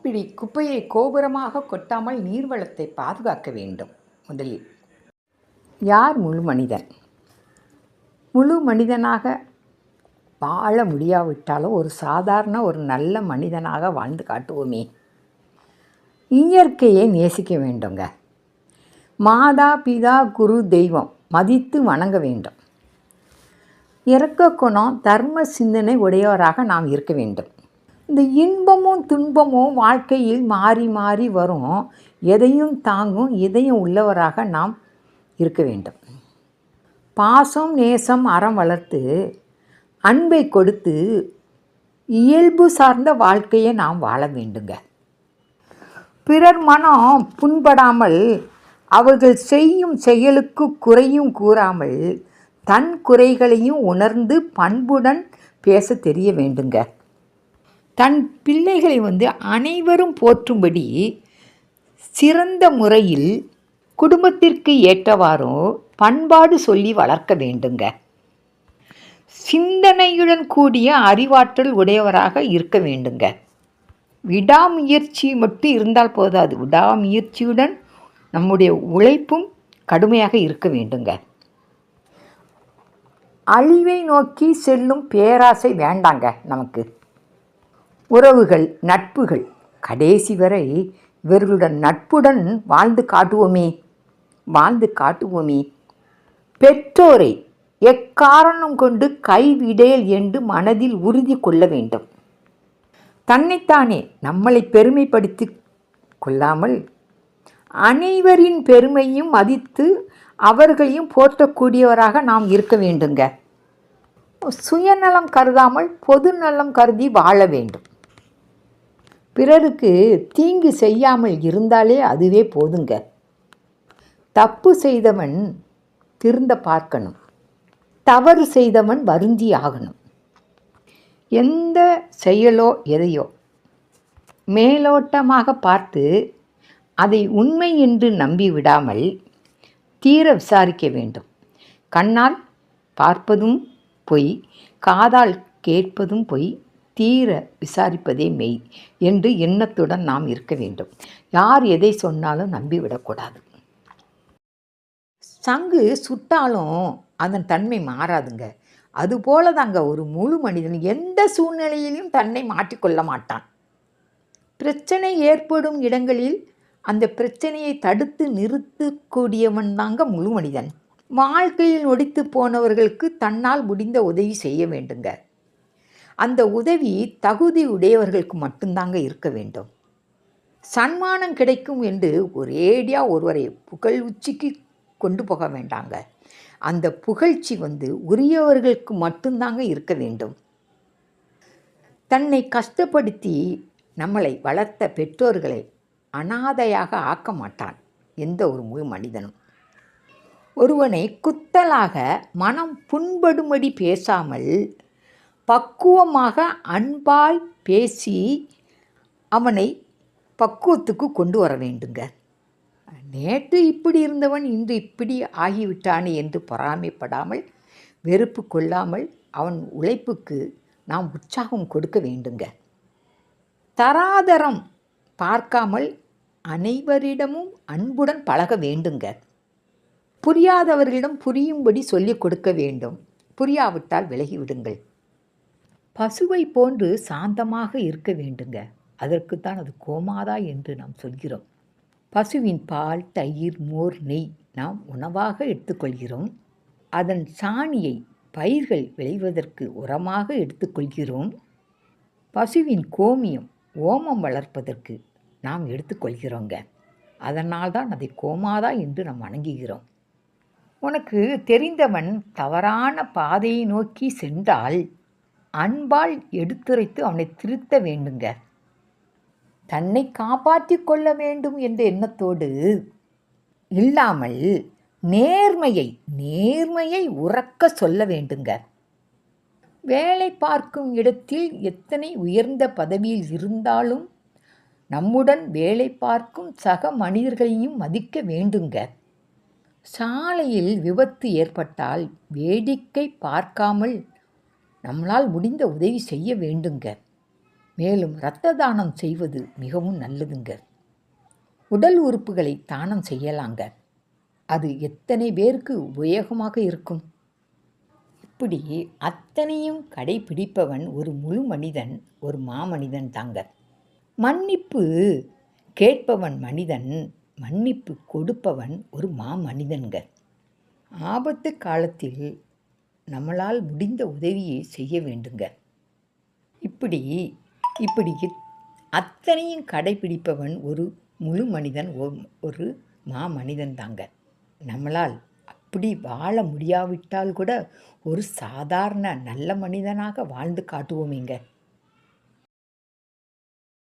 இப்படி குப்பையை கோபுரமாக கொட்டாமல் நீர்வளத்தை பாதுகாக்க வேண்டும். முதலில் யார் முழு மனிதன்? முழு மனிதனாக வாழ முடியாவிட்டாலும் ஒரு நல்ல மனிதனாக வாழ்ந்து காட்டுவோமே. இயற்கையை நேசிக்க வேண்டுங்க. மாதா பிதா குரு தெய்வம் மதித்து வணங்க வேண்டும். இரக்க குணம் தர்ம சிந்தனை உடையவராக நாம் இருக்க வேண்டும். இந்த இன்பமும் துன்பமும் வாழ்க்கையில் மாறி மாறி வரும். எதையும் தாங்கும் இதயம் உள்ளவராக நாம் இருக்க வேண்டும். பாசம் நேசம் அறம் வளர்த்து அன்பை கொடுத்து இயல்பு சார்ந்த வாழ்க்கையை நாம் வாழ வேண்டுங்க. பிறர் மனம் புண்படாமல் அவர்கள் செய்யும் செயலுக்கு குறையும் கூறாமல் தன் குறைகளையும் உணர்ந்து பண்புடன் பேச தெரிய வேண்டுங்க. தன் பிள்ளைகளை அனைவரும் போற்றும்படி சிறந்த முறையில் குடும்பத்திற்கு ஏற்றவாறும் பண்பாடு சொல்லி வளர்க்க வேண்டுங்க. சிந்தனையுடன் கூடிய அறிவாற்றல் உடையவராக இருக்க வேண்டுங்க. விடாமுயற்சி மட்டும் இருந்தால் போதாது, விடாமுயற்சியுடன் நம்முடைய உழைப்பும் கடுமையாக இருக்க வேண்டுங்க. அழிவை நோக்கி செல்லும் பேராசை வேண்டாங்க நமக்கு. உறவுகள் நட்புகள் கடைசி வரை இவர்களுடன் நட்புடன் வாழ்ந்து காட்டுவோமே. பெற்றோரை எக்காரணம் கொண்டு கைவிடேல் என்று மனதில் உறுதி கொள்ள வேண்டும். தன்னைத்தானே நம்மளை பெருமைப்படுத்தி கொள்ளாமல் அனைவரின் பெருமையும் மதித்து அவர்களையும் போற்றக்கூடியவராக நாம் இருக்க வேண்டுங்க. சுயநலம் கருதாமல் பொது நலம் கருதி வாழ வேண்டும். பிறருக்கு தீங்கு செய்யாமல் இருந்தாலே அதுவே போதுங்க. தப்பு செய்தவன் திருந்த பார்க்கணும், தவறு செய்தவன் வருந்தி ஆகணும். எந்த செயலோ எதையோ மேலோட்டமாக பார்த்து அதை உண்மை என்று நம்பிவிடாமல் தீர விசாரிக்க வேண்டும். கண்ணால் பார்ப்பதும் பொய், காதால் கேட்பதும் பொய், தீர விசாரிப்பதே மெய் என்று எண்ணத்துடன் நாம் இருக்க வேண்டும். யார் எதை சொன்னாலும் நம்பிவிடக்கூடாது. சங்கு சுட்டாலும் அதன் தன்மை மாறாதுங்க. அதுபோல தாங்க ஒரு முழு மனிதன் எந்த சூழ்நிலையிலும் தன்னை மாற்றிக்கொள்ள மாட்டான். பிரச்சனை ஏற்படும் இடங்களில் அந்த பிரச்சனையை தடுத்து நிறுத்தக்கூடியவன் தாங்க முழு மனிதன். வாழ்க்கையில் நொடித்து போனவர்களுக்கு தன்னால் முடிந்த உதவி செய்ய வேண்டுங்க. அந்த உதவி தகுதி உடையவர்களுக்கு மட்டும்தாங்க இருக்க வேண்டும். சன்மானம் கிடைக்கும் என்று ஒரேடியாக ஒருவரை புகழ் உச்சிக்கு கொண்டு போக வேண்டாங்க. அந்த புகழ்ச்சி உரியவர்களுக்கு மட்டும்தாங்க இருக்க வேண்டும். தன்னை கஷ்டப்படுத்தி நம்மளை வளர்த்த பெற்றோர்களை அனாதையாக ஆக்க மாட்டான் எந்த ஒரு முழு மனிதனும். ஒருவனை குத்தலாக மனம் புண்படும்படி பேசாமல் பக்குவமாக அன்பாய் பேசி அவனை பக்குவத்துக்கு கொண்டு வர வேண்டுங்க. நேற்று இப்படி இருந்தவன் இன்று இப்படி ஆகிவிட்டானே என்று பொறாமைப்படாமல் வெறுப்பு கொள்ளாமல் அவன் உழைப்புக்கு நாம் உற்சாகம் கொடுக்க வேண்டுங்க. தராதரம் பார்க்காமல் அனைவரிடமும் அன்புடன் பழக வேண்டுங்க. புரியாதவர்களிடம் புரியும்படி சொல்லிக் கொடுக்க வேண்டும். புரியாவிட்டால் விலகிவிடுங்கள். பசுவை போன்று சாந்தமாக இருக்க வேண்டுங்க. அதற்குத்தான் அது கோமாதா என்று நாம் சொல்கிறோம். பசுவின் பால், தயிர், மோர், நெய் நாம் உணவாக எடுத்துக்கொள்கிறோம். அதன் சாணியை பயிர்கள் விளைவதற்கு உரமாக எடுத்துக்கொள்கிறோம். பசுவின் கோமியம் ஓமம் வளர்ப்பதற்கு நாம் எடுத்துக்கொள்கிறோங்க. அதனால்தான் அதை கோமாதா என்று நாம் வணங்குகிறோம். உனக்கு தெரிந்தவன் தவறான பாதையை நோக்கி சென்றால் அன்பால் எடுத்துரைத்து அவனை திருத்த வேண்டுங்க. தன்னை காப்பாற்றி கொள்ள வேண்டும் என்ற எண்ணத்தோடு இல்லாமல் நேர்மையை உறக்க சொல்ல வேண்டுங்க. வேலை பார்க்கும் இடத்தில் எத்தனை உயர்ந்த பதவியில் இருந்தாலும் நம்முடன் வேலை பார்க்கும் சக மனிதர்களையும் மதிக்க வேண்டுங்க. சாலையில் விபத்து ஏற்பட்டால் வேடிக்கை பார்க்காமல் நம்மளால் முடிந்த உதவி செய்ய வேண்டுங்க. மேலும் இரத்த தானம் செய்வது மிகவும் நல்லதுங்க. உடல் உறுப்புகளை தானம் செய்யலாங்க. அது எத்தனை பேருக்கு உபயோகமாக இருக்கும். இப்படி அத்தனையும் கடைபிடிப்பவன் ஒரு முழு மனிதன், ஒரு மாமனிதன் தாங்க. மன்னிப்பு கேட்பவன் மனிதன், மன்னிப்பு கொடுப்பவன் ஒரு மாமனிதன்க. ஆபத்து காலத்தில் நம்மளால் முடிந்த உதவியை செய்ய வேண்டுங்க. இப்படி இப்படி அத்தனையும் கடைபிடிப்பவன் ஒரு முழு மனிதன், ஒரு மாமனிதன் தாங்க. நம்மளால் அப்படி வாழ முடியாவிட்டால் கூட ஒரு சாதாரண நல்ல மனிதனாக வாழ்ந்து காட்டுவோமேங்க.